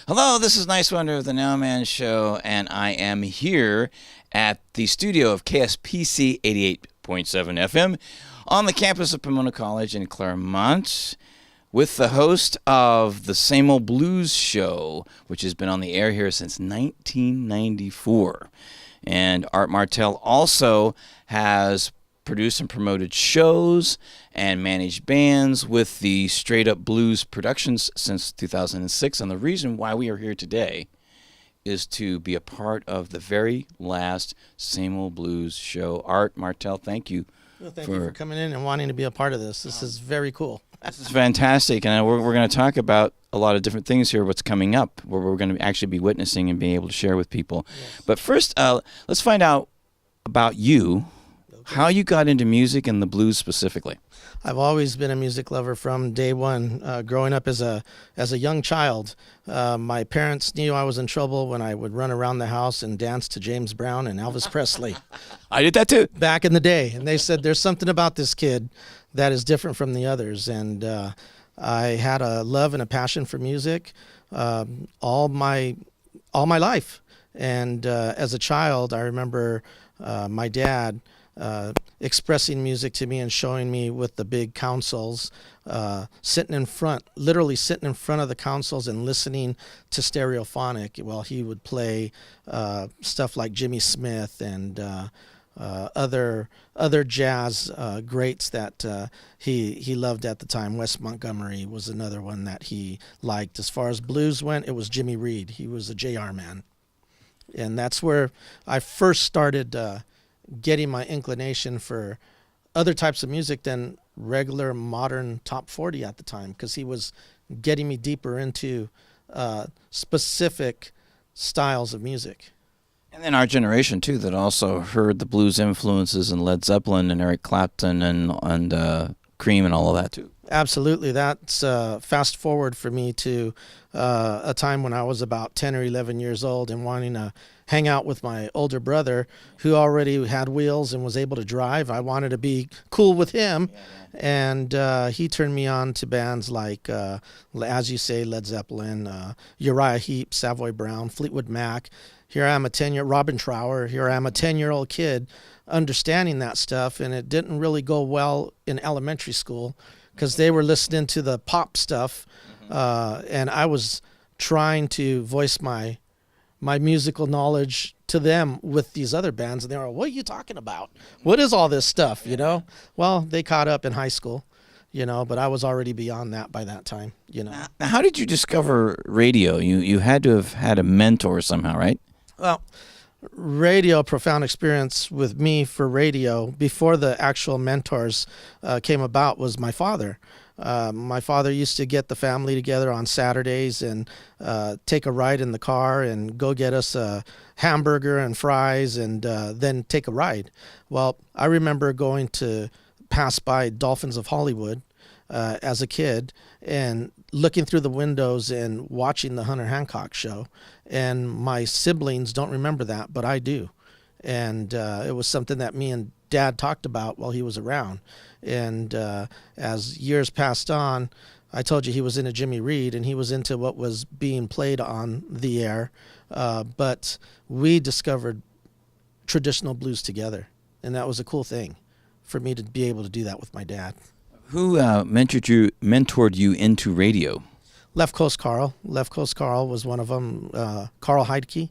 Hello, this is Niswander of the NOWMAN Show, and I am here at the studio of KSPC 88.7 FM on the campus of Pomona College in Claremont with the host of the Same Old Blues Show, which has been on the air here since 1994. And Art Martel also has produced and promoted shows and managed bands with the Straight Up Blues Productions since 2006. And the reason why we are here today is to be a part of the very last Same Old Blues Show. Art Martel, thank you. Well, thank you for coming in and wanting to be a part of this. This is very cool. This is fantastic. And we're going to talk about a lot of different things here, what's coming up, where we're going to actually be witnessing and being able to share with people. Yes. But first, let's find out about you. How you got into music and the blues specifically? I've always been a music lover from day one. Growing up as a young child, my parents knew I was in trouble when I would run around the house and dance to James Brown and Elvis Presley. I did that too. Back in the day. And they said, there's something about this kid that is different from the others. And I had a love and a passion for music all my life. And as a child, I remember my dad expressing music to me and showing me with the big consoles, literally sitting in front of the consoles and listening to stereophonic while he would play stuff like Jimmy Smith and other jazz greats that he loved at the time. Wes Montgomery was another one that he liked. As far as blues went, it was Jimmy Reed. He was a JR man. And that's where I first started getting my inclination for other types of music than regular modern top 40 at the time, because he was getting me deeper into specific styles of music. And then our generation too, that also heard the blues influences in Led Zeppelin and Eric Clapton and Cream and all of that too. Absolutely. That's fast forward for me to a time when I was about 10 or 11 years old and wanting to hang out with my older brother who already had wheels and was able to drive. I wanted to be cool with him. And he turned me on to bands like, as you say, Led Zeppelin, Uriah Heep, Savoy Brown, Fleetwood Mac. Here I am Robin Trower. Here I am a 10-year-old kid understanding that stuff. And it didn't really go well in elementary school because they were listening to the pop stuff. And I was trying to voice my musical knowledge to them with these other bands, and they were, what are you talking about? What is all this stuff, you know? Well, they caught up in high school, you know, but I was already beyond that by that time, you know. Now, how did you discover radio? You had to have had a mentor somehow, right? Well, radio, profound experience with me for radio before the actual mentors came about was my father. My father used to get the family together on Saturdays and take a ride in the car and go get us a hamburger and fries and then take a ride. Well, I remember going to pass by Dolphins of Hollywood as a kid and looking through the windows and watching the Hunter Hancock show. And my siblings don't remember that, but I do. And it was something that me and Dad talked about while he was around. And as years passed on, I told you he was into Jimmy Reed and he was into what was being played on the air. But we discovered traditional blues together. And that was a cool thing for me to be able to do that with my dad. Who mentored you into radio? Left Coast Carl. Left Coast Carl was one of them. Carl Heidke.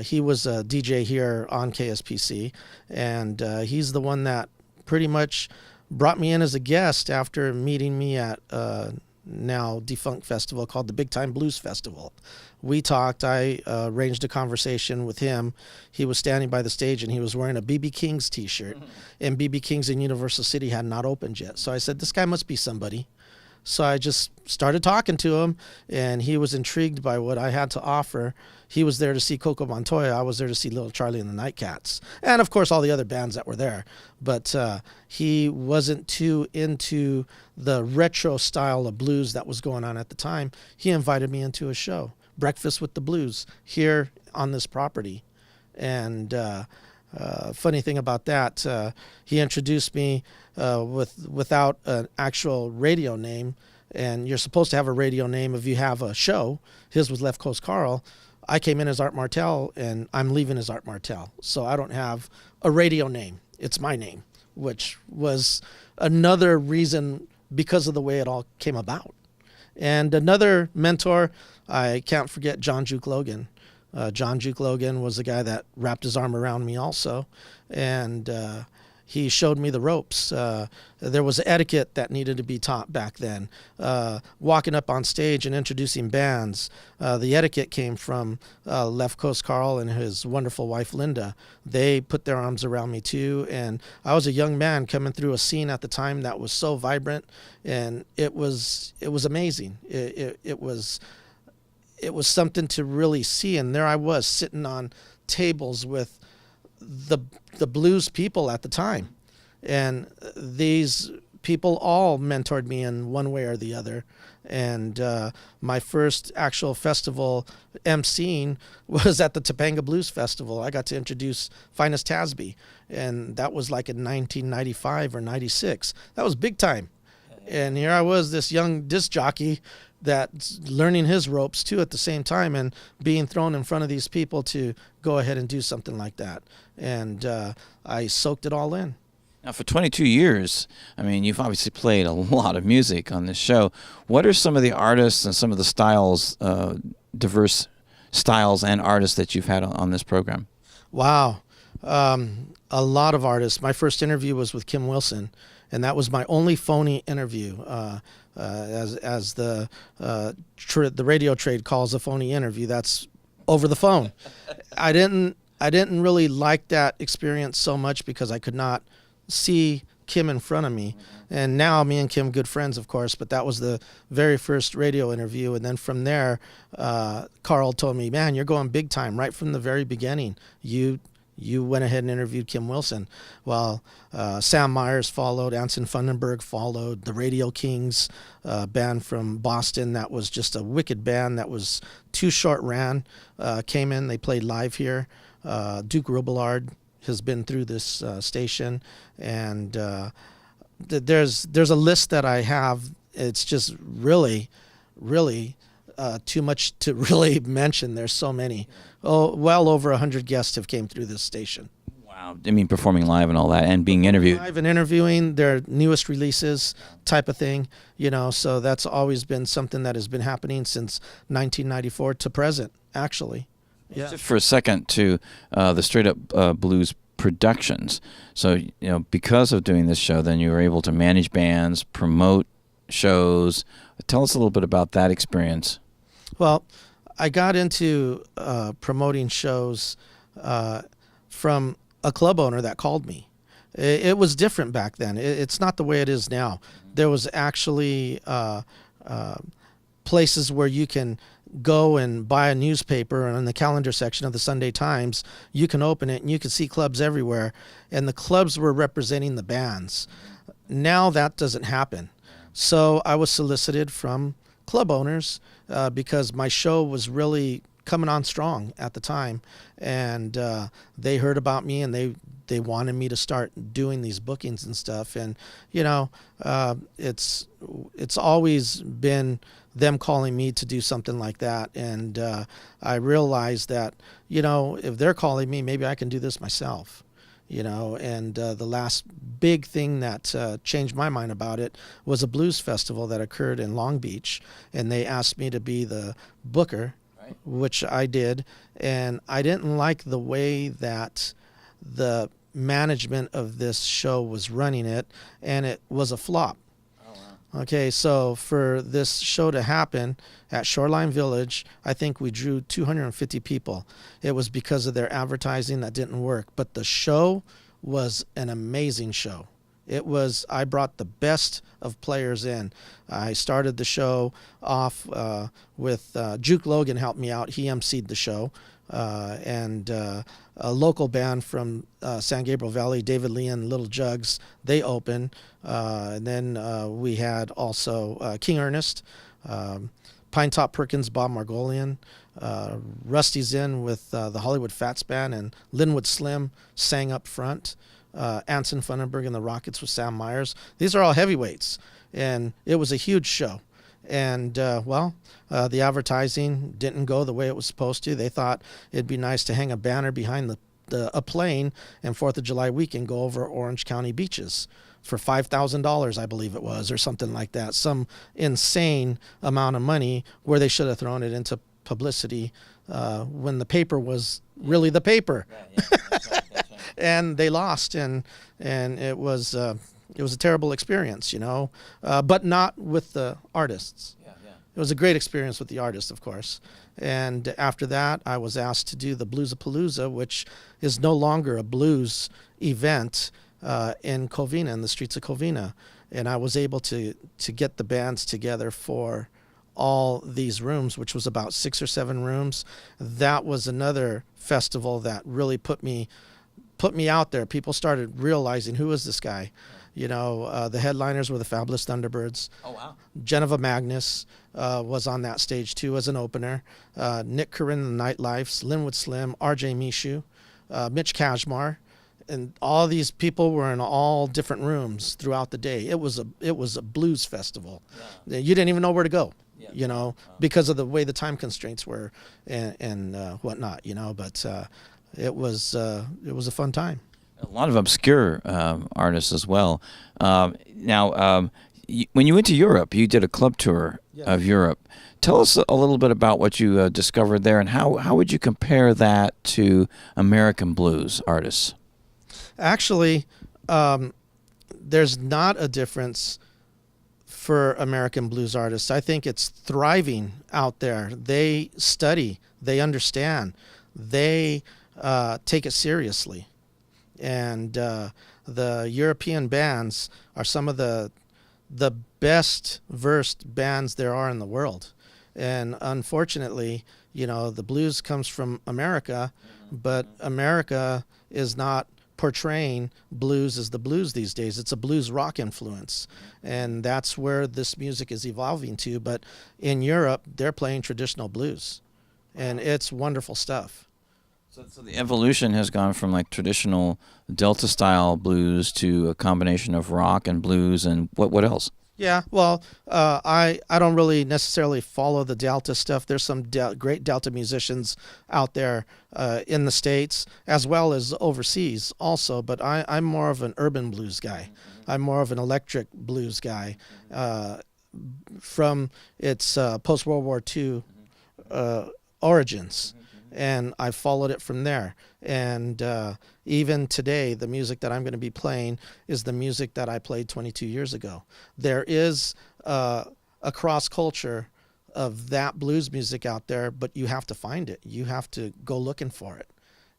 He was a DJ here on KSPC, and he's the one that pretty much brought me in as a guest after meeting me at a now defunct festival called the Big Time Blues Festival. We talked. I arranged a conversation with him. He was standing by the stage, and he was wearing a B.B. King's T-shirt, and B.B. King's in Universal City had not opened yet. So I said, this guy must be somebody. So I just started talking to him, and he was intrigued by what I had to offer. He was there to see Coco Montoya. I was there to see Little Charlie and the Nightcats. And, of course, all the other bands that were there. But he wasn't too into the retro style of blues that was going on at the time. He invited me into a show, Breakfast with the Blues, here on this property. And funny thing about that, he introduced me without an actual radio name, and you're supposed to have a radio name if you have a show. His was Left Coast Carl. I came in as Art Martel, and I'm leaving as Art Martel. So I don't have a radio name. It's my name, which was another reason because of the way it all came about. And another mentor, I can't forget John Juke Logan. John Juke Logan was the guy that wrapped his arm around me also. And he showed me the ropes. There was etiquette that needed to be taught back then. Walking up on stage and introducing bands. The etiquette came from Left Coast Carl and his wonderful wife, Linda. They put their arms around me too. And I was a young man coming through a scene at the time that was so vibrant. And it was amazing. It was something to really see. And there I was sitting on tables with the blues people at the time, and these people all mentored me in one way or the other. And my first actual festival emceeing was at the Topanga Blues Festival. I got to introduce Finest Tasby, and that was like in 1995 or 96. That was big time. And here I was, this young disc jockey that's learning his ropes too at the same time, and being thrown in front of these people to go ahead and do something like that. And I soaked it all in. Now, for 22 years, I mean, you've obviously played a lot of music on this show. What are some of the artists and some of the styles, diverse styles and artists that you've had on this program? Wow. A lot of artists. My first interview was with Kim Wilson, and that was my only phony interview. As the radio trade calls a phony interview, that's over the phone. I didn't really like that experience so much because I could not see Kim in front of me. And now me and Kim good friends, of course, but that was the very first radio interview. And then from there, Carl told me, man, you're going big time right from the very beginning. You went ahead and interviewed Kim Wilson. Well, Sam Myers followed, Anson Fundenberg followed, the Radio Kings, band from Boston that was just a wicked band that was too short ran, came in, they played live here. Duke Robillard has been through this station, and there's a list that I have. It's just really, really too much to really mention. There's so many. Oh, well over 100 guests have came through this station. Wow. I mean, performing live and all that, and being interviewed. Live and interviewing their newest releases type of thing, so that's always been something that has been happening since 1994 to present, actually. Yeah. Just for a second to the Straight Up Blues Productions. So, because of doing this show, then you were able to manage bands, promote shows. Tell us a little bit about that experience. Well, I got into promoting shows from a club owner that called me. It was different back then. It's not the way it is now. There was actually places where you can go and buy a newspaper, and in the calendar section of the Sunday Times, you can open it and you can see clubs everywhere. And the clubs were representing the bands. Now that doesn't happen. So I was solicited from club owners because my show was really coming on strong at the time, and they heard about me, and they wanted me to start doing these bookings and stuff. And it's always been them calling me to do something like that, and I realized that if they're calling me, maybe I can do this myself. And the last big thing that changed my mind about it was a blues festival that occurred in Long Beach, and they asked me to be the booker, right, which I did, and I didn't like the way that the management of this show was running it, and it was a flop. Okay, so for this show to happen at Shoreline Village, I think we drew 250 people. It was because of their advertising that didn't work, but the show was an amazing show. I brought the best of players in. I started the show off with Juke Logan helped me out. He emceed the show. And a local band from San Gabriel Valley, David Lee and Little Jugs, they opened. And then we had also King Ernest, Pinetop Perkins, Bob Margolian, Rusty's in with the Hollywood Fats Band, and Linwood Slim sang up front. Anson Fundenberg and the Rockets with Sam Myers. These are all heavyweights, and it was a huge show. And the advertising didn't go the way it was supposed to. They thought it'd be nice to hang a banner behind a plane and 4th of July weekend go over Orange County beaches for $5,000, I believe it was, or something like that. Some insane amount of money where they should have thrown it into publicity when the paper was really the paper. Right, yeah, that's right. And they lost, and it was a terrible experience, but not with the artists. Yeah. It was a great experience with the artists, of course. And after that, I was asked to do the Bluesapalooza, which is no longer a blues event in Covina, in the streets of Covina. And I was able to get the bands together for all these rooms, which was about 6 or 7 rooms. That was another festival that really put me out there. People started realizing, who is this guy? The headliners were the Fabulous Thunderbirds. Oh, wow. Geneva Magnus was on that stage too as an opener. Nick Corinne and the Nightlifes, Linwood Slim, R.J. Mishu, Mitch Kashmar, and all these people were in all different rooms throughout the day. It was a blues festival. Yeah. You didn't even know where to go. Yeah. Because of the way the time constraints were and whatnot. But it was a fun time. A lot of obscure artists as well. Now, when you went to Europe, you did a club tour of Europe. Tell us a little bit about what you discovered there, and how would you compare that to American blues artists? Actually, there's not a difference for American blues artists. I think it's thriving out there. They study, they understand, they take it seriously. And the European bands are some of the best versed bands there are in the world. And unfortunately, the blues comes from America, but America is not portraying blues as the blues these days. It's a blues rock influence, and that's where this music is evolving to. But in Europe, they're playing traditional blues, and it's wonderful stuff. So the evolution has gone from like traditional Delta style blues to a combination of rock and blues, and what else? Yeah, well, I don't really necessarily follow the Delta stuff. There's some great Delta musicians out there in the States as well as overseas also, but I'm more of an urban blues guy. I'm more of an electric blues guy from its post-World War II origins. And I followed it from there. And even today, the music that I'm going to be playing is the music that I played 22 years ago. There is a cross culture of that blues music out there, but you have to find it. You have to go looking for it,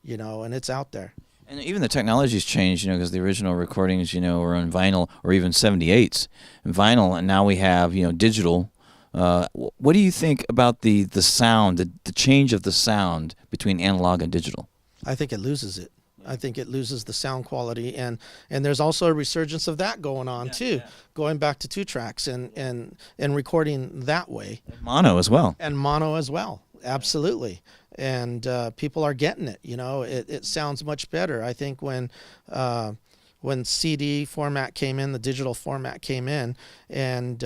and it's out there. And even the technology's changed, because the original recordings, were on vinyl or even 78s and vinyl, and now we have, digital. What do you think about the sound, the change of the sound between analog and digital? I think it loses it. I think it loses the sound quality, and there's also a resurgence of that going on too, going back to 2 tracks and recording that way. And mono as well. And mono as well, absolutely. And people are getting it. It sounds much better. I think when CD format came in, the digital format came in, and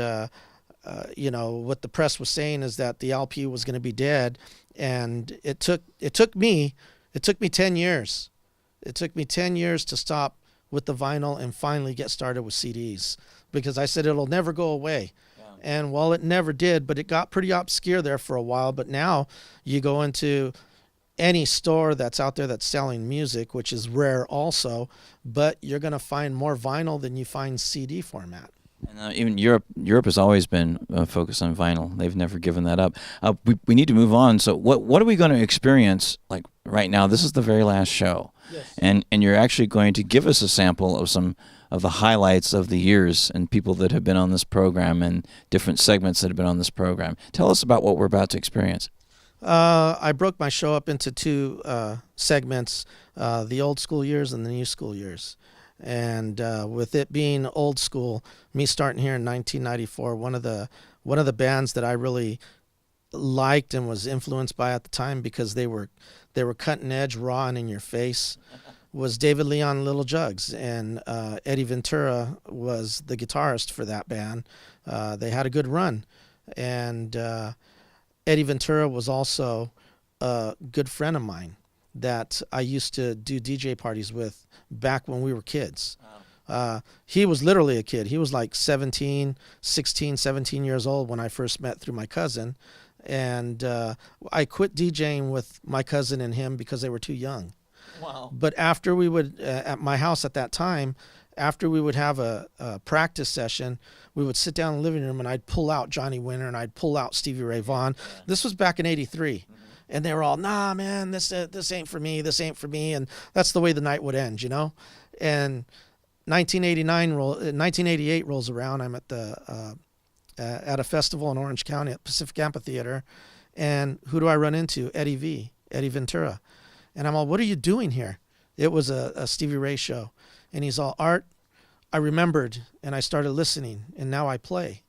what the press was saying is that the LP was going to be dead, and it took me 10 years. It took me 10 years to stop with the vinyl and finally get started with CDs, because I said it'll never go away. Yeah. And well, it never did, but it got pretty obscure there for a while. But now you go into any store that's out there that's selling music, which is rare also, but you're going to find more vinyl than you find CD format. And even Europe has always been focused on vinyl. They've never given that up. We need to move on. So what are we going to experience like right now? This is the very last show. Yes. And you're actually going to give us a sample of some of the highlights of the years and people that have been on this program and different segments that have been on this program. Tell us about what we're about to experience. I broke my show up into 2 segments, the old school years and the new school years. And with it being old school, me starting here in 1994, one of the bands that I really liked and was influenced by at the time, because they were cutting edge, raw, and in your face, was David Leon Little Jugs, and Eddie Ventura was the guitarist for that band. They had a good run, And Eddie Ventura was also a good friend of mine that I used to do DJ parties with back when we were kids. He was literally a kid. He was like 16, 17 years old when I first met through my cousin. And I quit DJing with my cousin and him because they were too young. Wow. But after we would, at my house at that time, after we would have a practice session, we would sit down in the living room and I'd pull out Johnny Winter and I'd pull out Stevie Ray Vaughan. Yeah. This was back in '83. And they were all, nah, man, this ain't for me. This ain't for me. And that's the way the night would end, you know? And 1988 rolls around. I'm at at a festival in Orange County at Pacific Amphitheater. And who do I run into? Eddie Ventura. And I'm all, what are you doing here? It was a Stevie Ray show. And he's all, Art, I remembered and I started listening and now I play.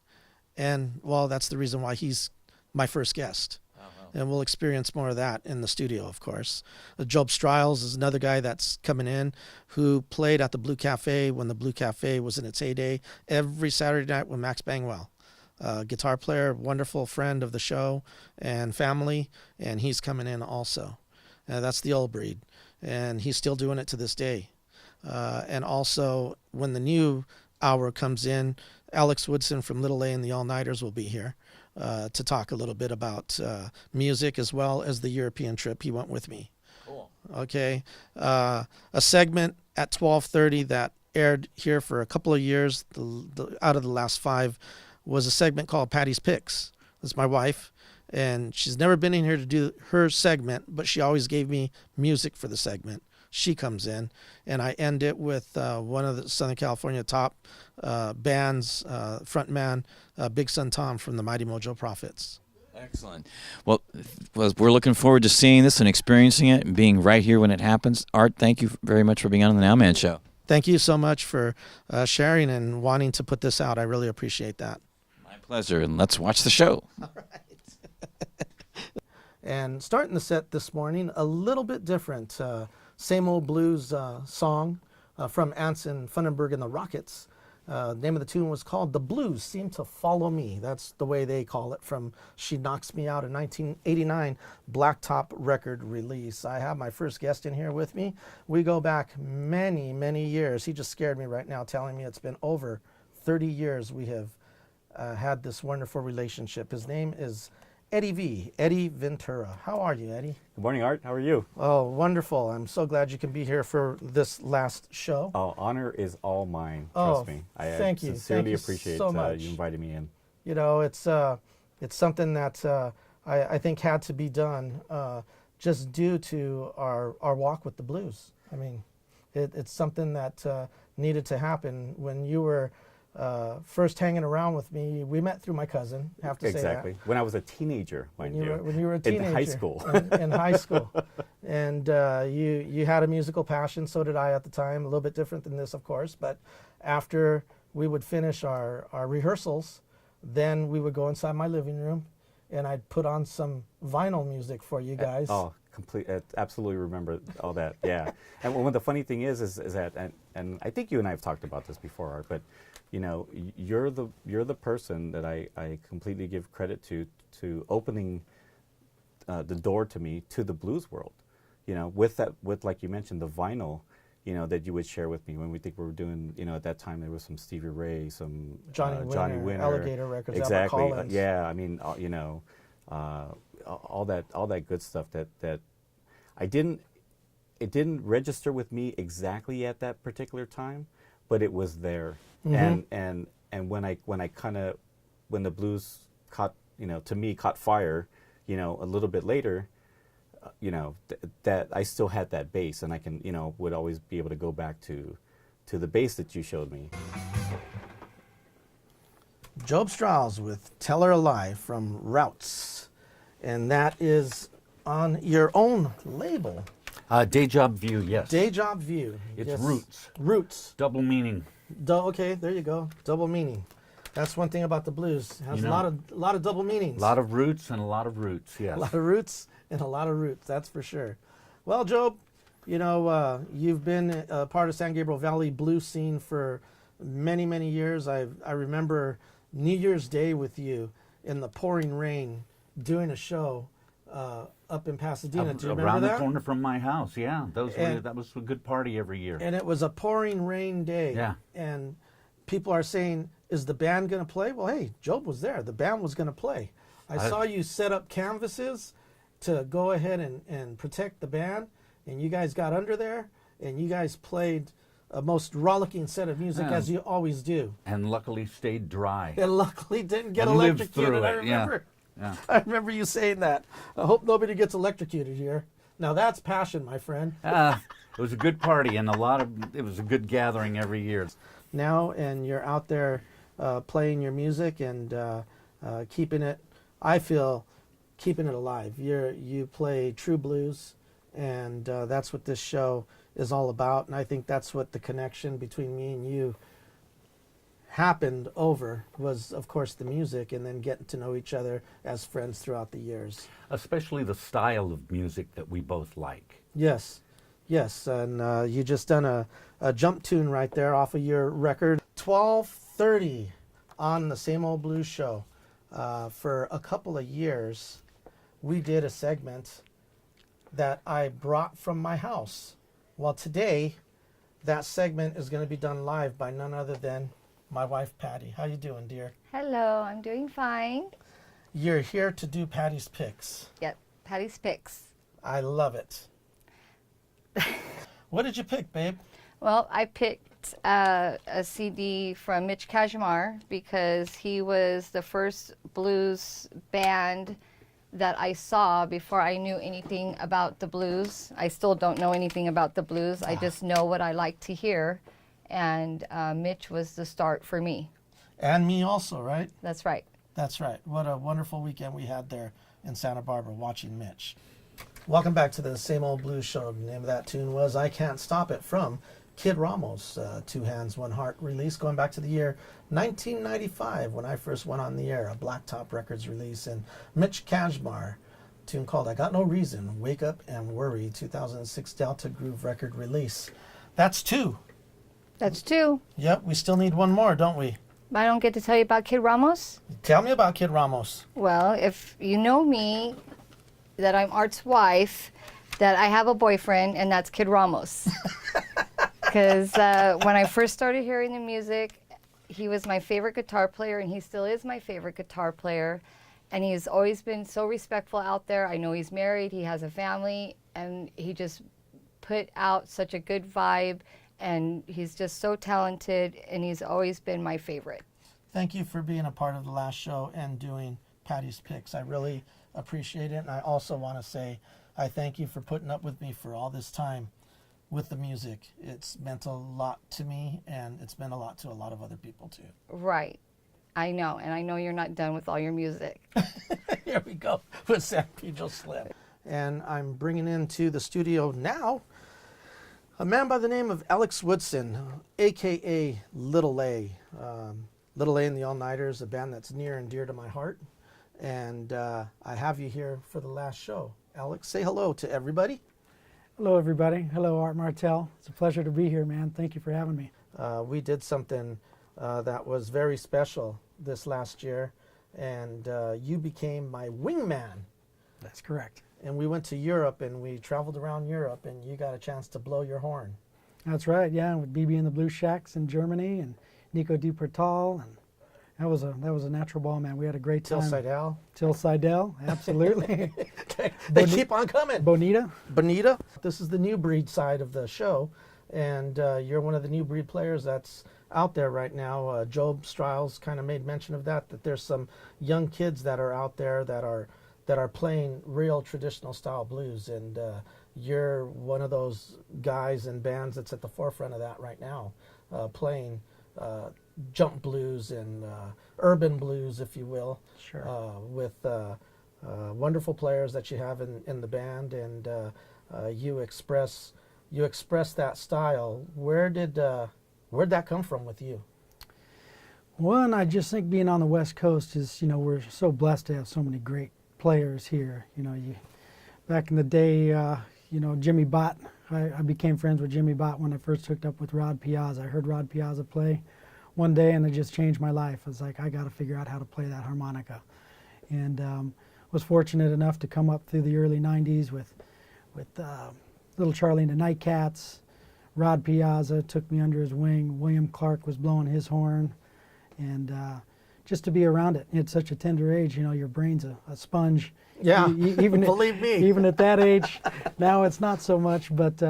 And well, that's the reason why he's my first guest. And we'll experience more of that in the studio, of course. Job Striles is another guy that's coming in who played at the Blue Cafe when the Blue Cafe was in its heyday every Saturday night with Max Bangwell. Guitar player, wonderful friend of the show and family, and he's coming in also. That's the old breed, and he's still doing it to this day. And also, when the new hour comes in, Alex Woodson from Lil A and the Allnighters will be here. To talk a little bit about music as well as the European trip. He went with me. Cool. Okay. A segment at 12:30 that aired here for a couple of years, out of the last 5, was a segment called Patti's Picks. That's my wife, and she's never been in here to do her segment, but she always gave me music for the segment. She comes in, and I end it with one of the Southern California top bands, frontman, Big Son Tom from the Mighty Mojo Prophets. Excellent. Well, we're looking forward to seeing this and experiencing it and being right here when it happens. Art, thank you very much for being on the NOWMAN Show. Thank you so much for sharing and wanting to put this out. I really appreciate that. My pleasure, and let's watch the show. All right. And starting the set this morning, a little bit different. Same old blues song from Anson Funenberg and the Rockets. The name of the tune was called The Blues Seem to Follow Me. That's the way they call it, from She Knocks Me Out, a 1989 Blacktop record release. I have my first guest in here with me. We go back many, many years. He just scared me right now telling me it's been over 30 years we have had this wonderful relationship. His name is Eddie Ventura. How are you, Eddie? Good morning, Art. How are you? Oh, wonderful. I'm so glad you can be here for this last show. Oh, honor is all mine. Trust me. Thank you. Sincerely appreciate so much. You inviting me in. You know, it's something that I think had to be done just due to our walk with the blues. I mean, it's something that needed to happen. When you were first hanging around with me, we met through my cousin. Have to say that. Exactly. When I was a teenager, when you were a teenager in high school. in high school, and you had a musical passion. So did I at the time. A little bit different than this, of course. But after we would finish our rehearsals, then we would go inside my living room, and I'd put on some vinyl music for you guys. Absolutely remember all that. Yeah. And one of the funny thing is that, and I think you and I have talked about this before, Art, but you know, you're the person that I completely give credit to opening the door to me to the blues world. You know, with like you mentioned, the vinyl, you know, that you would share with me when we were doing, you know, at that time there was some Stevie Ray, some Johnny Winter, Alligator Records, exactly. Albert Collins. Yeah, I mean, you know, all that good stuff that it didn't register with me exactly at that particular time, but it was there. Mm-hmm. And when the blues caught, you know, to me caught fire, you know, a little bit later, you know, that I still had that bass, and I can, you know, would always be able to go back to the bass that you showed me. Job Striles with Tell Her a Lie from Routes, and that is on your own label. Day Job View, yes. Day Job View. It's yes. Roots. Roots. Double meaning. Okay, there you go. Double meaning. That's one thing about the blues. It has, you know, a lot of double meanings. A lot of roots and a lot of roots, yes. A lot of roots and a lot of roots, that's for sure. Well, Job, you know, you've been a part of San Gabriel Valley blues scene for many, many years. I remember New Year's Day with you in the pouring rain doing a show up in Pasadena. Do you remember Around that? the corner from my house, yeah. And- that was a good party every year. And it was a pouring rain day. Yeah. And people are saying, is the band going to play? Well, hey, Job was there. The band was going to play. I saw you set up canvases to go ahead and protect the band. And you guys got under there. And you guys played a most rollicking set of music, Yeah. as you always do. And luckily stayed dry. And luckily didn't get And lived electrocuted. through I it, yeah. remember. Yeah. I remember you saying that. I hope nobody gets electrocuted here. Now that's passion, my friend. It was a good party, and it was a good gathering every year. Now, and you're out there playing your music and keeping it, I feel, keeping it alive. You play true blues, and that's what this show is all about. And I think that's what the connection between me and you happened over was, of course, the music, and then getting to know each other as friends throughout the years. Especially the style of music that we both like. Yes, yes, and you just done a jump tune right there off of your record. 12:30 on the Same Old Blues Show. For a couple of years, we did a segment that I brought from my house. Well, today, that segment is going to be done live by none other than my wife, Patti. How you doing, dear? Hello, I'm doing fine. You're here to do Patti's Picks. Yep, Patty's Picks. I love it. What did you pick, babe? Well, I picked a CD from Mitch Kashmar because he was the first blues band that I saw before I knew anything about the blues. I still don't know anything about the blues. I just know what I like to hear. And Mitch was the start for me. And me also, right? That's right. That's right. What a wonderful weekend we had there in Santa Barbara watching Mitch. Welcome back to the Same Old Blues Show. The name of that tune was I Can't Stop It from Kid Ramos, Two Hands, One Heart release going back to the year 1995 when I first went on the air, a Blacktop Records release. And Mitch Kashmar, tune called I Got No Reason, Wake Up and Worry, 2006 Delta Groove record release. That's two. That's two. Yep, we still need one more, don't we? I don't get to tell you about Kid Ramos? Tell me about Kid Ramos. Well, if you know me, that I'm Art's wife, that I have a boyfriend, and that's Kid Ramos. Because when I first started hearing the music, he was my favorite guitar player, and he still is my favorite guitar player. And he's always been so respectful out there. I know he's married, he has a family, and he just put out such a good vibe. And he's just so talented, and he's always been my favorite. Thank you for being a part of the last show and doing Patti's Picks. I really appreciate it. And I also want to say I thank you for putting up with me for all this time with the music. It's meant a lot to me, and it's meant a lot to a lot of other people, too. Right. I know, and I know you're not done with all your music. Here we go with San Pedro Slim. And I'm bringing into the studio now a man by the name of Alex Woodson, a.k.a. Lil A. Lil A and the Allnighters, a band that's near and dear to my heart. And I have you here for the last show. Alex, say hello to everybody. Hello, everybody. Hello, Art Martel. It's a pleasure to be here, man. Thank you for having me. We did something that was very special this last year, and you became my wingman. That's correct. And we went to Europe, and we traveled around Europe, and you got a chance to blow your horn. That's right, yeah, with BB and the Blue Shacks in Germany and Nico Di Portal, and that was a natural ball, man. We had a great time. Till Seidel. Till Seidel, absolutely. They keep on coming. Bonita. Bonita. This is the new breed side of the show, and you're one of the new breed players that's out there right now. Job Striles kind of made mention of that there's some young kids that are out there that are playing real traditional style blues, and you're one of those guys and bands that's at the forefront of that right now, playing jump blues and urban blues, if you will. Sure. With wonderful players that you have in the band, and you express that style. Where'd that come from with you? One, I just think being on the West Coast is, we're so blessed to have so many great players here. Back in the day, Jimmy Bott, I became friends with Jimmy Bott when I first hooked up with Rod Piazza. I heard Rod Piazza play one day, and it just changed my life. I was like, I got to figure out how to play that harmonica. and was fortunate enough to come up through the early 90s with Little Charlie and the Nightcats. Rod Piazza took me under his wing. William Clark was blowing his horn, and just to be around it at such a tender age, you know, your brain's a sponge. Yeah, Even believe me. Even at that age, now it's not so much, but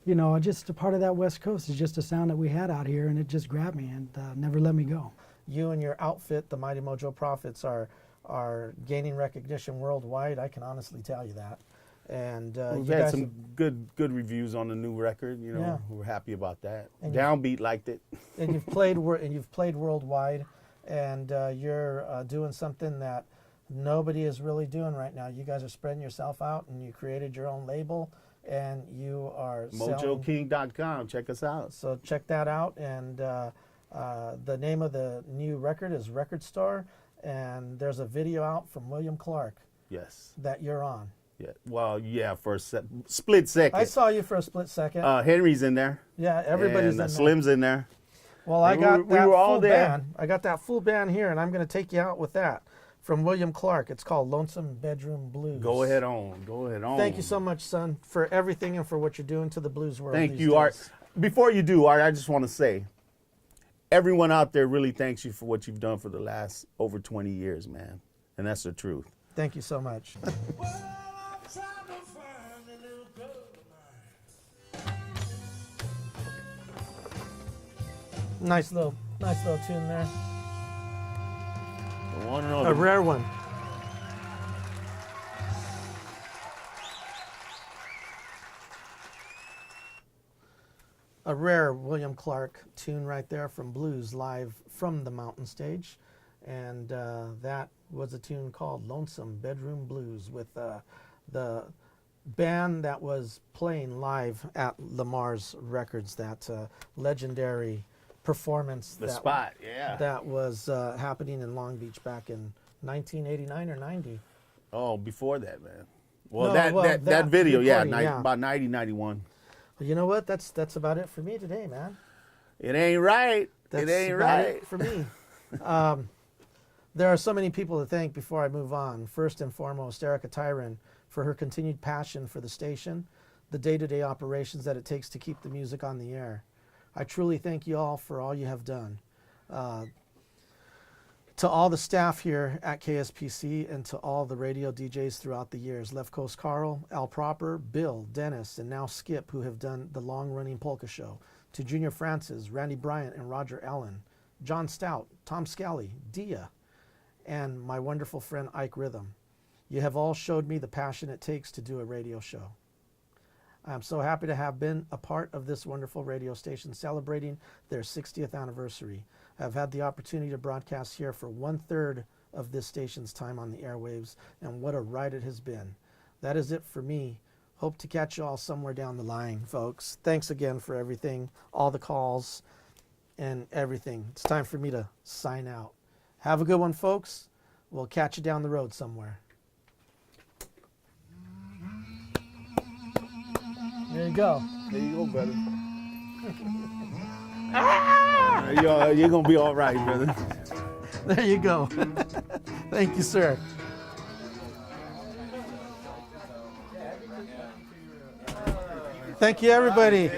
you know, just a part of that West Coast is just a sound that we had out here, and it just grabbed me and never let me go. You and your outfit, the Mighty Mojo Prophets, are gaining recognition worldwide. I can honestly tell you that. And we've you had guys some have- good reviews on the new record. You know, Yeah. we're happy about that. And Downbeat liked it. and you've played worldwide, and you're doing something that nobody is really doing right now. You guys are spreading yourself out, and you created your own label, and you are selling. MojoKing.com. Check us out. So check that out. And the name of the new record is Record Store, and there's a video out from William Clark Yes. that you're on. Yeah. Well, yeah. For a split second. I saw you for a split second. Henry's in there. Yeah, everybody's and, in there. Slim's in there. Well, I We got were that all full there. band. I got that full band here, and I'm going to take you out with that from William Clark. It's called Lonesome Bedroom Blues. Go ahead on. Go ahead on. Thank you so much, son, for everything and for what you're doing to the blues world. Thank these you, days. Art. Before you do, Art, I just want to say, everyone out there really thanks you for what you've done for the last over 20 years, man. And that's the truth. Thank you so much. Nice little tune there. The one and A only. rare one. A rare William Clark tune right there from Blues live from the mountain stage. And that was a tune called Lonesome Bedroom Blues with the band that was playing live at Lamar's Records, that legendary performance. The that, spot, yeah. That was happening in Long Beach back in 1989 or 90. Oh, before that, man. Well, No, that video, yeah, recording, yeah. about 90, 91. Well, you know what? That's about it for me today, man. It ain't right. That's it ain't about right. it for me. There are so many people to thank before I move on. First and foremost, Erica Tyron for her continued passion for the station, the day-to-day operations that it takes to keep the music on the air. I truly thank you all for all you have done. To all the staff here at KSPC and to all the radio DJs throughout the years, Left Coast Carl, Al Proper, Bill, Dennis, and now Skip, who have done the long-running polka show, to Junior Francis, Randy Bryant, and Roger Allen, John Stout, Tom Scally, Dia, and my wonderful friend Ike Rhythm. You have all showed me the passion it takes to do a radio show. I'm so happy to have been a part of this wonderful radio station celebrating their 60th anniversary. I've had the opportunity to broadcast here for 1/3 of this station's time on the airwaves, and what a ride it has been. That is it for me. Hope to catch you all somewhere down the line, folks. Thanks again for everything, all the calls and everything. It's time for me to sign out. Have a good one, folks. We'll catch you down the road somewhere. There you go. There you go, brother. You're going to be all right, brother. There you go. Thank you, sir. Thank you, everybody.